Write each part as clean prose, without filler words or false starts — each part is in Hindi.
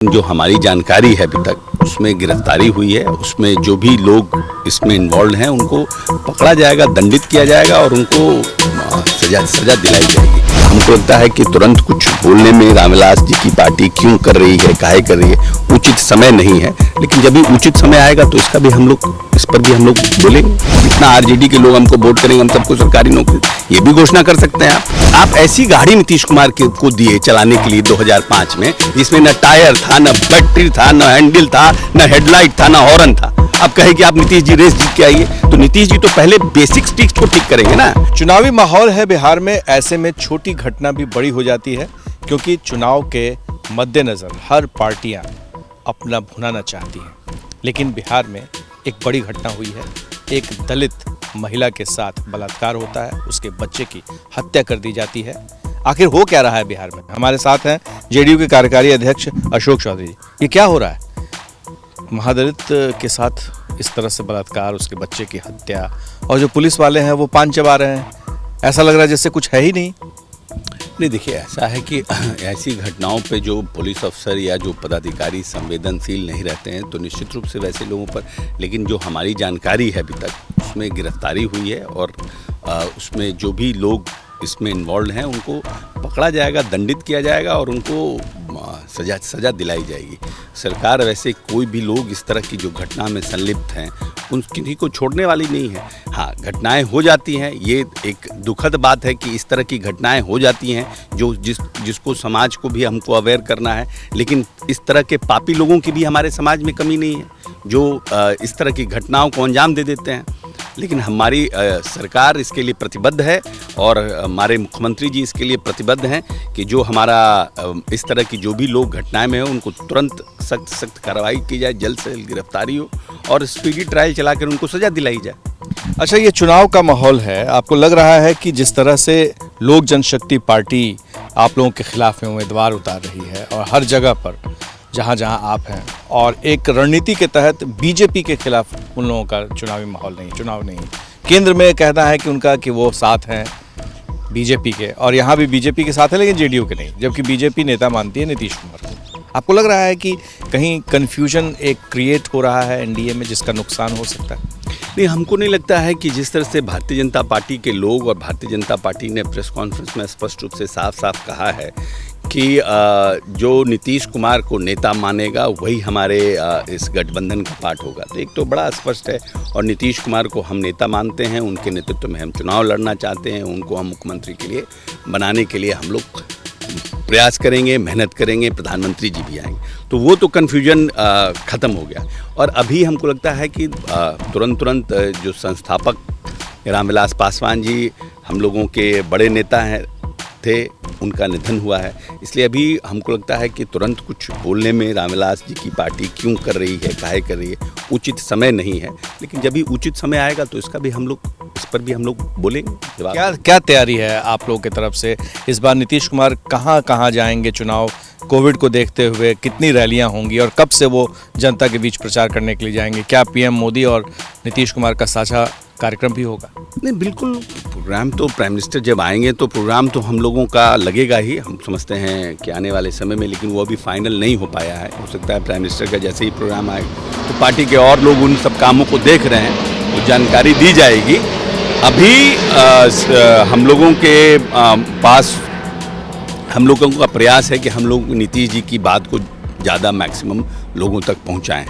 जो हमारी जानकारी है अभी तक उसमें गिरफ्तारी हुई है, उसमें जो भी लोग इसमें इन्वॉल्व हैं उनको पकड़ा जाएगा, दंडित किया जाएगा और उनको सजा दिलाई जाएगी। हमको लगता है कि तुरंत कुछ बोलने में रामविलास जी की पार्टी क्यों कर रही है, काहे कर रही है, उचित समय नहीं है। लेकिन जब भी उचित समय आएगा तो इस पर भी हम लोग बोलेंगे। जितना आरजेडी के लोग हमको वोट करेंगे, हम सबको सरकारी नौकरी ये भी घोषणा कर सकते हैं। आप ऐसी गाड़ी नीतीश कुमार को दिए चलाने के लिए 2005 में, जिसमें न टायर था, न बैटरी था, न हैंडल था, न हेडलाइट था, न हॉर्न था। अब कहे कि आप नीतीश जी रेस जीत के आइए, तो नीतीश जी तो पहले बेसिक स्टिक्स को ठीक करेंगे ना। चुनावी माहौल है बिहार में, ऐसे में छोटी घटना भी बड़ी हो जाती है, क्योंकि चुनाव के मद्देनजर हर पार्टियां अपना भुनाना चाहती हैं। लेकिन बिहार में एक बड़ी घटना हुई है। एक दलित महिला के साथ बलात्कार होता है, उसके बच्चे की हत्या कर दी जाती है। आखिर हो क्या रहा है बिहार में? हमारे साथ हैं जेडीयू के कार्यकारी अध्यक्ष अशोक चौधरी जी। ये क्या हो रहा है? महादलित के साथ इस तरह से बलात्कार, उसके बच्चे की हत्या, और जो पुलिस वाले हैं वो पान चबा रहे हैं। ऐसा लग रहा है जैसे कुछ है ही नहीं। नहीं, देखिए, ऐसा है कि ऐसी घटनाओं पे जो पुलिस अफसर या जो पदाधिकारी संवेदनशील नहीं रहते हैं तो निश्चित रूप से वैसे लोगों पर, लेकिन जो हमारी जानकारी है अभी तक उसमें गिरफ्तारी हुई है और उसमें जो भी लोग इसमें इन्वॉल्व हैं उनको पकड़ा जाएगा, दंडित किया जाएगा और उनको सजा दिलाई जाएगी। सरकार वैसे कोई भी लोग इस तरह की जो घटना में संलिप्त हैं उन किसी को छोड़ने वाली नहीं है। हाँ, घटनाएं हो जाती हैं, ये एक दुखद बात है कि इस तरह की घटनाएं हो जाती हैं जो जिसको समाज को भी हमको अवेयर करना है। लेकिन इस तरह के पापी लोगों की भी हमारे समाज में कमी नहीं है जो इस तरह की घटनाओं को अंजाम दे देते हैं। लेकिन हमारी सरकार इसके लिए प्रतिबद्ध है और हमारे मुख्यमंत्री जी इसके लिए प्रतिबद्ध हैं कि जो हमारा इस तरह की जो भी लोग घटनाएं में हो उनको तुरंत सख्त कार्रवाई की जाए, जल्द से जल्द गिरफ्तारी हो और स्पीडी ट्रायल चलाकर उनको सजा दिलाई जाए। अच्छा, ये चुनाव का माहौल है, आपको लग रहा है कि जिस तरह से लोक जनशक्ति पार्टी आप लोगों के खिलाफ में उम्मीदवार उतार रही है और हर जगह पर जहाँ जहाँ आप हैं, और एक रणनीति के तहत बीजेपी के खिलाफ उन लोगों का चुनाव नहीं, केंद्र में कहना है कि उनका कि वो साथ हैं बीजेपी के, और यहाँ भी बीजेपी के साथ है लेकिन जेडीयू के नहीं, जबकि बीजेपी नेता मानती है नीतीश कुमार को। आपको लग रहा है कि कहीं कन्फ्यूजन एक क्रिएट हो रहा है एनडीए में जिसका नुकसान हो सकता है? नहीं, हमको नहीं लगता है कि जिस तरह से भारतीय जनता पार्टी के लोग और भारतीय जनता पार्टी ने प्रेस कॉन्फ्रेंस में स्पष्ट रूप से साफ कहा है कि जो नीतीश कुमार को नेता मानेगा वही हमारे इस गठबंधन का पार्ट होगा। तो एक तो बड़ा स्पष्ट है, और नीतीश कुमार को हम नेता मानते हैं, उनके नेतृत्व में हम चुनाव लड़ना चाहते हैं, उनको हम मुख्यमंत्री के लिए बनाने के लिए हम लोग प्रयास करेंगे, मेहनत करेंगे, प्रधानमंत्री जी भी आएंगे। तो वो तो कन्फ्यूजन ख़त्म हो गया। और अभी हमको लगता है कि तुरंत जो संस्थापक रामविलास पासवान जी हम लोगों के बड़े नेता थे, उनका निधन हुआ है। इसलिए अभी हमको लगता है कि तुरंत कुछ बोलने में रामविलास जी की पार्टी क्यों कर रही है, काहे कर रही है, उचित समय नहीं है। लेकिन जब भी उचित समय आएगा तो इस पर भी हम लोग बोलेंगे। क्या तैयारी है आप लोगों की तरफ से? इस बार नीतीश कुमार कहाँ जाएंगे चुनाव, कोविड को देखते हुए कितनी रैलियां होंगी और कब से वो जनता के बीच प्रचार करने के लिए जाएंगे? क्या पीएम मोदी और नीतीश कुमार का साझा कार्यक्रम भी होगा? नहीं, बिल्कुल। प्रोग्राम तो प्राइम मिनिस्टर जब आएंगे तो प्रोग्राम तो हम लोगों का लगेगा ही। हम समझते हैं कि आने वाले समय में, लेकिन वो अभी फाइनल नहीं हो पाया है। हो सकता है प्राइम मिनिस्टर का जैसे ही प्रोग्राम आएगा तो पार्टी के और लोग उन सब कामों को देख रहे हैं तो जानकारी दी जाएगी। अभी हम लोगों के पास हम लोगों का प्रयास है कि हम लोग नीतीश जी की बात को ज़्यादा मैक्सिमम लोगों तक पहुंचाएं।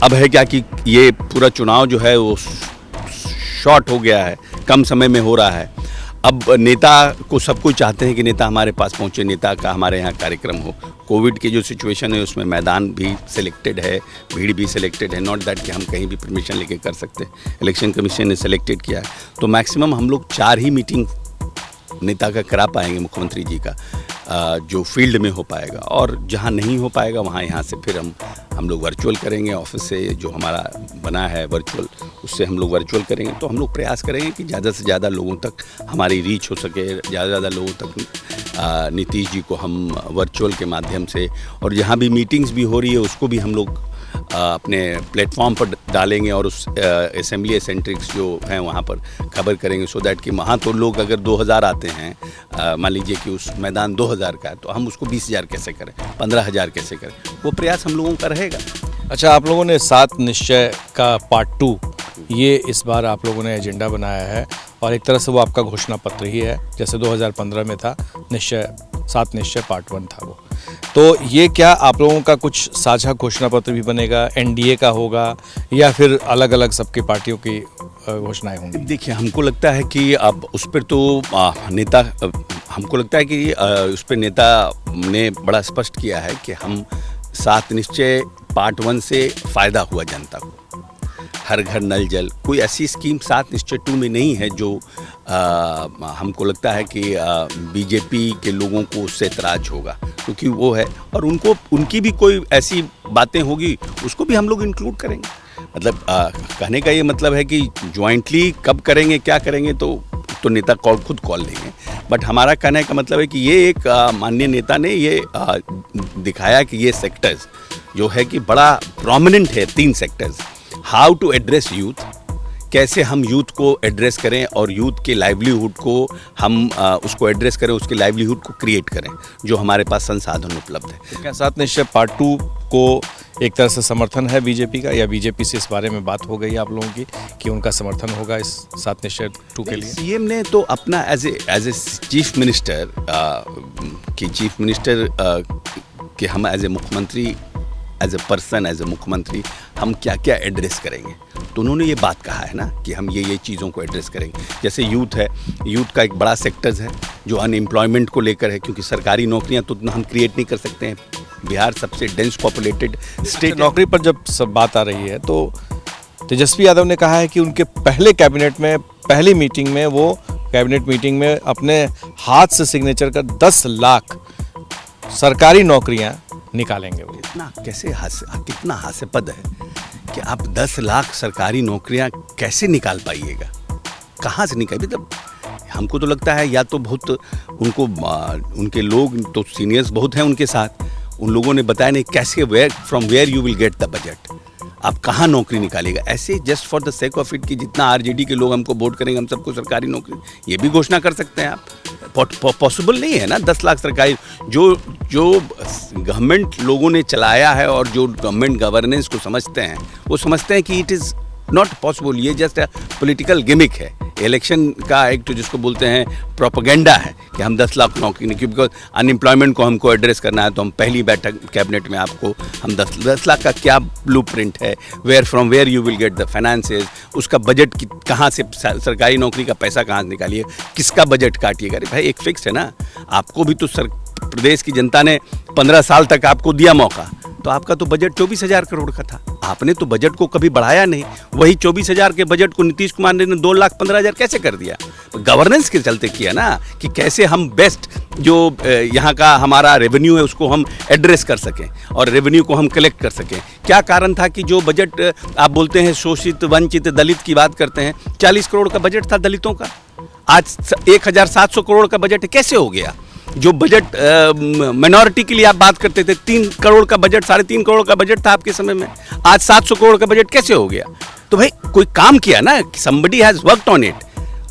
अब है क्या कि ये पूरा चुनाव जो है वो शॉर्ट हो गया है, कम समय में हो रहा है। अब नेता को सब कुछ चाहते हैं कि नेता हमारे पास पहुंचे, नेता का हमारे यहाँ कार्यक्रम हो। कोविड की जो सिचुएशन है उसमें मैदान भी सिलेक्टेड है, भीड़ भी सिलेक्टेड है, नॉट दैट कि हम कहीं भी परमिशन लेके कर सकते हैं। इलेक्शन कमीशन ने सिलेक्टेड किया है, तो मैक्सिमम हम लोग 4 ही मीटिंग नेता का करा पाएंगे, मुख्यमंत्री जी का, जो फील्ड में हो पाएगा। और जहाँ नहीं हो पाएगा वहाँ यहाँ से फिर हम लोग वर्चुअल करेंगे। ऑफिस से जो हमारा बना है वर्चुअल, उससे हम लोग वर्चुअल करेंगे। तो हम लोग प्रयास करेंगे कि ज़्यादा से ज़्यादा लोगों तक हमारी रीच हो सके, ज़्यादा लोगों तक नीतीश जी को हम वर्चुअल के माध्यम से, और जहाँ भी मीटिंग्स भी हो रही है उसको भी हम लोग अपने प्लेटफॉर्म पर डालेंगे और उस असेंबली सेंट्रिक्स जो हैं वहाँ पर खबर करेंगे, सो दैट कि वहाँ तो लोग अगर 2000 आते हैं, मान लीजिए कि उस मैदान 2000 का है, तो हम उसको 20,000 कैसे करें, 15,000 कैसे करें, वो प्रयास हम लोगों का रहेगा। अच्छा, आप लोगों ने 7 निश्चय का पार्ट 2 ये इस बार आप लोगों ने एजेंडा बनाया है और एक तरह से वो आपका घोषणा पत्र ही है, जैसे 2015 में था निश्चय 7 निश्चय पार्ट 1 था वो। तो ये क्या आप लोगों का कुछ साझा घोषणा पत्र भी बनेगा, एनडीए का होगा या फिर अलग अलग सबकी पार्टियों की घोषणाएं होंगी? देखिए, हमको लगता है कि अब उस पर तो नेता, हमको लगता है कि उस पर नेता ने बड़ा स्पष्ट किया है कि हम 7 निश्चय पार्ट 1 से फ़ायदा हुआ जनता को, हर घर नल जल, कोई ऐसी स्कीम 7 निश्चय 2 में नहीं है जो हमको लगता है कि बीजेपी के लोगों को उससे एतराज होगा, क्योंकि वो है और उनकी भी कोई ऐसी बातें होगी उसको भी हम लोग इंक्लूड करेंगे। मतलब कहने का ये मतलब है कि जॉइंटली कब करेंगे, क्या करेंगे, तो नेता खुद कॉल लेंगे, बट हमारा कहने का मतलब है कि ये एक माननीय नेता ने ये दिखाया कि ये सेक्टर्स जो है कि बड़ा प्रोमिनेंट है, 3 sectors, how to address youth, कैसे हम यूथ को एड्रेस करें और यूथ के लाइवलीहुड को हम उसको एड्रेस करें, उसके लाइवलीहुड को क्रिएट करें जो हमारे पास संसाधन उपलब्ध है। तो क्या 7 निश्चय पार्ट 2 को एक तरह से समर्थन है बीजेपी का, या बीजेपी से इस बारे में बात हो गई आप लोगों की कि उनका समर्थन होगा इस 7 निश्चय 2 के लिए? सीएम ने तो अपना एज ए चीफ मिनिस्टर कि हम एज ए मुख्यमंत्री, as a person, as a मुख्यमंत्री हम क्या क्या एड्रेस करेंगे, तो उन्होंने ये बात कहा है ना कि हम ये चीज़ों को एड्रेस करेंगे। जैसे यूथ है, यूथ का एक बड़ा सेक्टर्स है जो अनएम्प्लॉयमेंट को लेकर है, क्योंकि सरकारी नौकरियां तो हम क्रिएट नहीं कर सकते हैं, बिहार सबसे डेंस पॉपुलेटेड स्टेट। नौकरी पर जब सब बात आ रही है तो तेजस्वी यादव ने कहा है कि उनके पहले कैबिनेट में, पहली मीटिंग में, वो कैबिनेट मीटिंग में अपने हाथ से सिग्नेचर कर 10 लाख सरकारी नौकरियां निकालेंगे। वो इतना कैसे कितना हास्यपद है कि आप 10 लाख सरकारी नौकरियां कैसे निकाल पाइएगा, कहाँ से निकाल, मतलब हमको तो लगता है या तो बहुत उनको उनके लोग तो सीनियर्स बहुत हैं उनके साथ, उन लोगों ने बताया नहीं कैसे, from where you will get the budget, आप कहाँ नौकरी निकालेगा, ऐसे just for the sake of it कि जितना आरजेडी के लोग हमको वोट करेंगे हम सबको सरकारी नौकरी, ये भी घोषणा कर सकते हैं आप, पॉसिबल नहीं है ना। 10 लाख सरकारी जो गवर्नमेंट लोगों ने चलाया है और जो गवर्नमेंट गवर्नेंस को समझते हैं वो समझते हैं कि इट इज़ नॉट पॉसिबल, ये जस्ट अ पॉलिटिकल गिमिक है, इलेक्शन का एक तो जिसको बोलते हैं प्रोपेगेंडा है कि हम 10 लाख नौकरी नहीं, बिकॉज अनएम्प्लॉयमेंट को हमको एड्रेस करना है तो हम पहली बैठक कैबिनेट में आपको हम 10 लाख का क्या ब्लूप्रिंट है, from where you will get the finances, उसका बजट कहाँ से, सरकारी नौकरी का पैसा कहाँ से निकालिए, किसका बजट काटिएगा। अरे भाई एक फिक्स है ना, आपको भी तो प्रदेश की जनता ने 15 साल तक आपको दिया मौका, तो आपका तो बजट 24,000 करोड़ का था, आपने तो बजट को कभी बढ़ाया नहीं, वही 24,000 के बजट को नीतीश कुमार ने 2,15,000 कैसे कर दिया, गवर्नेंस के चलते किया ना, कि कैसे हम बेस्ट जो यहाँ का हमारा रेवेन्यू है उसको हम एड्रेस कर सकें और रेवेन्यू को हम कलेक्ट कर सकें। क्या कारण था कि जो बजट आप बोलते हैं शोषित, वंचित, दलित की बात करते हैं, 40 करोड़ का बजट था दलितों का, आज 1,700 करोड़ का बजट कैसे हो गया। जो बजट माइनॉरिटी के लिए आप बात करते थे, 3 करोड़ का बजट, 3.5 करोड़ का बजट था आपके समय में, आज 700 करोड़ का बजट कैसे हो गया। तो भाई कोई काम किया ना, somebody has worked on it।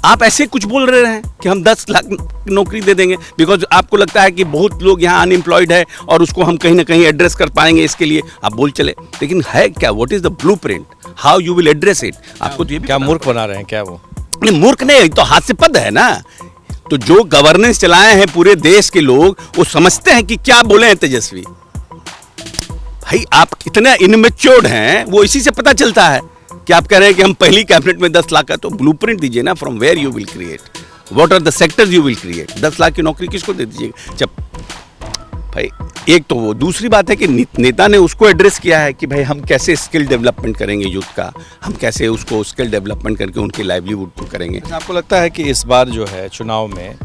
आप ऐसे कुछ बोल रहे हैं कि हम 10 लाख नौकरी दे देंगे बिकॉज आपको लगता है कि बहुत लोग यहाँ अनएम्प्लॉयड है और उसको हम कहीं ना कहीं एड्रेस कर पाएंगे, इसके लिए आप बोल चले, लेकिन है क्या, what is the blueprint, how you will address it. आपको तो ये क्या मूर्ख बना रहे हैं क्या वो? नहीं, मूर्ख नहीं, तो हास्यपद है ना। तो जो गवर्नेंस चलाए हैं पूरे देश के लोग वो समझते हैं कि क्या बोले हैं तेजस्वी। भाई आप कितने इनमेच्योर्ड हैं वो इसी से पता चलता है कि आप कह रहे हैं कि हम पहली कैबिनेट में 10 लाख का, तो ब्लूप्रिंट दीजिए ना, from where you will create, what are the sectors you will create. 10 lakh की नौकरी किसको दे दीजिएगा जब, भाई एक तो वो, दूसरी बात है कि नेता ने उसको एड्रेस किया है कि भाई हम कैसे स्किल डेवलपमेंट करेंगे यूथ का, हम कैसे उसको स्किल डेवलपमेंट करके उनके लाइवलीहुड को करेंगे। आपको लगता है कि इस बार जो है चुनाव में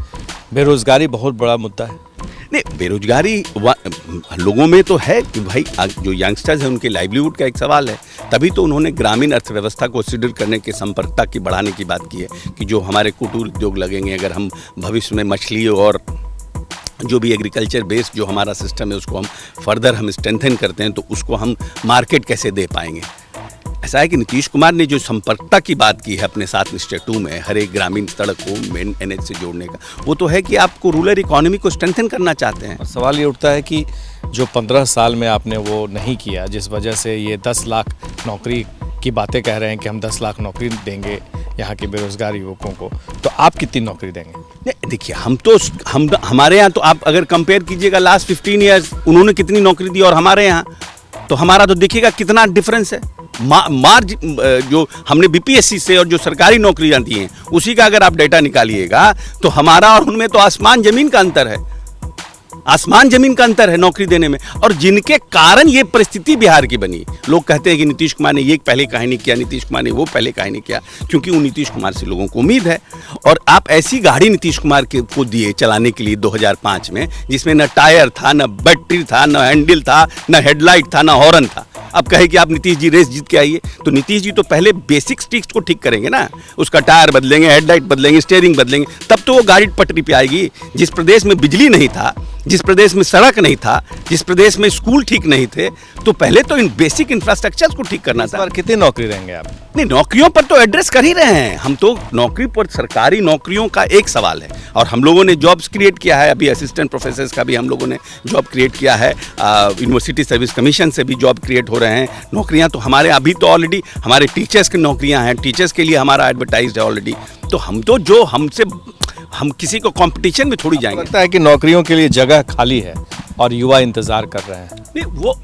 बेरोजगारी बहुत बड़ा मुद्दा है? नहीं, बेरोजगारी लोगों में तो है कि भाई जो यंगस्टर्स हैं उनके लाइवलीहुड का एक सवाल है, तभी तो उन्होंने ग्रामीण अर्थव्यवस्था को सुदृढ़ करने के संपर्कता की बढ़ाने की बात की है कि जो हमारे कुटीर उद्योग लगेंगे, अगर हम भविष्य में मछली और जो भी एग्रीकल्चर बेस्ड जो हमारा सिस्टम है उसको हम फर्दर हम स्ट्रेंथन करते हैं, तो उसको हम मार्केट कैसे दे पाएंगे। ऐसा है कि नीतीश कुमार ने जो संपर्कता की बात की है अपने 7 निश्चय 2 में, हर एक ग्रामीण सड़क को मेन NH से जोड़ने का, वो तो है कि आपको रूरल इकोनॉमी को स्ट्रेंथन करना चाहते हैं। और सवाल ये उठता है कि जो 15 साल में आपने वो नहीं किया, जिस वजह से ये 10 लाख नौकरी की बातें कह रहे हैं कि हम 10 लाख नौकरी देंगे यहाँ के बेरोजगार युवकों को, तो आप कितनी नौकरी देंगे? नहीं देखिए, हमारे यहाँ तो आप अगर कंपेयर कीजिएगा लास्ट 15 ईयर्स उन्होंने कितनी नौकरी दी और हमारे यहाँ, तो हमारा तो देखिएगा कितना डिफरेंस है। जो हमने BPSC से और जो सरकारी नौकरियां दी हैं उसी का अगर आप डेटा निकालिएगा तो हमारा और उनमें तो आसमान जमीन का अंतर है, आसमान जमीन का अंतर है नौकरी देने में। और जिनके कारण ये परिस्थिति बिहार की बनी, लोग कहते हैं कि नीतीश कुमार ने ये पहले काहे नहीं किया, नीतीश कुमार ने वो पहले काहे नहीं किया, क्योंकि वो नीतीश कुमार से लोगों को उम्मीद है। और आप ऐसी गाड़ी नीतीश कुमार को दिए चलाने के लिए 2005 में, जिसमें न टायर था, न बैटरी था, न हैंडल था, न हेडलाइट था, न हॉर्न था। अब कहे कि आप नीतीश जी रेस जीत के आइए, तो नीतीश जी तो पहले बेसिक स्टिक्स को ठीक करेंगे ना, उसका टायर बदलेंगे, हेडलाइट बदलेंगे, स्टीयरिंग बदलेंगे, तब तो वो गाड़ी पटरी पे आएगी। जिस प्रदेश में बिजली नहीं था, जिस प्रदेश में सड़क नहीं था, जिस प्रदेश में स्कूल ठीक नहीं थे, तो पहले तो इन बेसिक इंफ्रास्ट्रक्चर को ठीक करना था। कितनी नौकरी देंगे आप? नहीं, नौकरियों पर तो एड्रेस कर ही रहे हैं हम, तो नौकरी पर सरकारी नौकरियों का एक सवाल है। और हम लोगों ने जॉब्स क्रिएट किया है, अभी असिस्टेंट प्रोफेसर्स का भी हम लोगों ने जॉब क्रिएट किया है, यूनिवर्सिटी सर्विस कमीशन से भी जॉब क्रिएट हो रहे हैं। नौकरियां तो हमारे अभी तो ऑलरेडी हमारे टीचर्स की नौकरियां हैं, टीचर्स के लिए हमारा एडवर्टाइज्ड है ऑलरेडी। तो हम तो जो हम किसी को कंपटीशन में थोड़ी जाएंगे। लगता है कि नौकरियों के लिए जगह खाली है और युवा इंतजार कर रहे हैं। नहीं, वो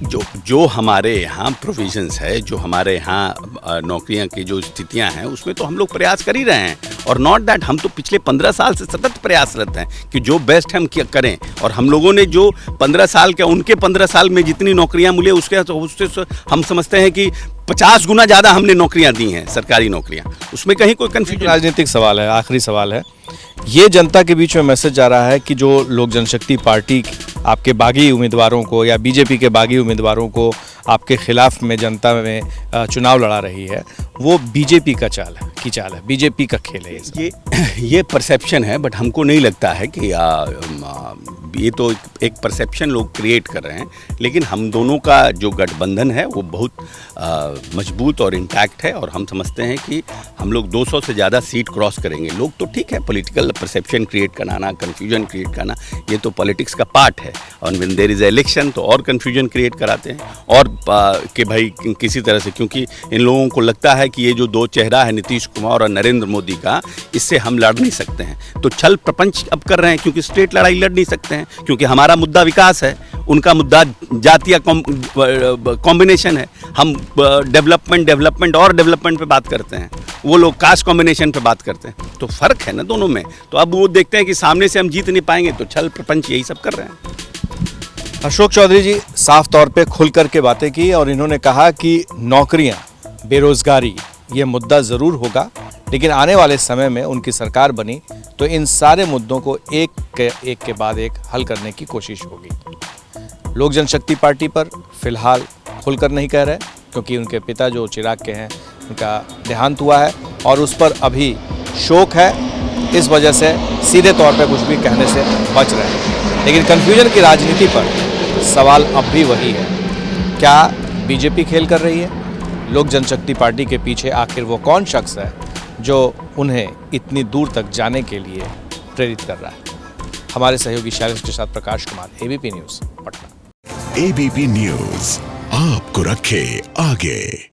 जो हमारे यहाँ प्रोविजंस है, जो हमारे यहाँ नौकरियाँ की जो स्थितियाँ हैं, उसमें तो हम लोग प्रयास कर ही रहे हैं। और नॉट दैट, हम तो पिछले 15 साल से सतत प्रयासरत हैं कि जो बेस्ट हम करें। और हम लोगों ने जो 15 साल के, उनके 15 साल में जितनी नौकरियाँ मिले उससे हम समझते हैं कि 50 गुना ज़्यादा हमने नौकरियाँ दी हैं, सरकारी नौकरियाँ। उसमें कहीं कोई कन्फ्यूजन। राजनीतिक सवाल है, आखिरी सवाल है, ये जनता के बीच में मैसेज जा रहा है कि जो लोक जनशक्ति पार्टी आपके बागी उम्मीदवारों को या BJP के बागी उम्मीदवारों को आपके खिलाफ में जनता में चुनाव लड़ा रही है, वो BJP का चाल है, BJP का खेल है। ये परसेप्शन है, बट हमको नहीं लगता है कि ये तो एक परसेप्शन लोग क्रिएट कर रहे हैं। लेकिन हम दोनों का जो गठबंधन है वो बहुत मजबूत और इंटैक्ट है, और हम समझते हैं कि हम लोग 200 से ज़्यादा सीट क्रॉस करेंगे। लोग तो ठीक है, पॉलिटिकल परसेप्शन क्रिएट कराना, कन्फ्यूजन क्रिएट करना, ये तो पॉलिटिक्स का पार्ट है। और व्हेन देयर इज़ इलेक्शन तो और कन्फ्यूजन क्रिएट कराते हैं, और कि भाई किसी तरह से, क्योंकि इन लोगों को लगता है कि ये जो दो चेहरा है नीतीश कुमार और नरेंद्र मोदी का, इससे हम लड़ नहीं सकते हैं। तो छल प्रपंच अब कर रहे हैं, क्योंकि स्टेट लड़ाई लड़ नहीं सकते हैं, क्योंकि हमारा मुद्दा विकास है, उनका मुद्दा जातीय कॉम्बिनेशन है। हम डेवलपमेंट और डेवलपमेंट पे बात करते हैं, वो लोग कास्ट कॉम्बिनेशन पे बात करते हैं। तो फर्क है ना दोनों में। तो अब वो देखते हैं कि सामने से हम जीत नहीं पाएंगे, तो छल प्रपंच यही सब कर रहे हैं। अशोक चौधरी जी साफ तौर पे खुल करके बातें की, और इन्होंने कहा कि नौकरियां, बेरोजगारी ये मुद्दा ज़रूर होगा, लेकिन आने वाले समय में उनकी सरकार बनी तो इन सारे मुद्दों को एक के बाद एक हल करने की कोशिश होगी। लोक जनशक्ति पार्टी पर फिलहाल खुलकर नहीं कह रहे, क्योंकि उनके पिता जो चिराग के हैं उनका देहांत हुआ है और उस पर अभी शोक है, इस वजह से सीधे तौर पर कुछ भी कहने से बच रहे हैं। लेकिन कन्फ्यूजन की राजनीति पर सवाल अब भी वही है, क्या BJP खेल कर रही है? लोक जनशक्ति पार्टी के पीछे आखिर वो कौन शख्स है जो उन्हें इतनी दूर तक जाने के लिए प्रेरित कर रहा है? हमारे सहयोगी शैलेश के साथ Prakash Kumar, ABP news, Patna. ABP news आपको रखे आगे।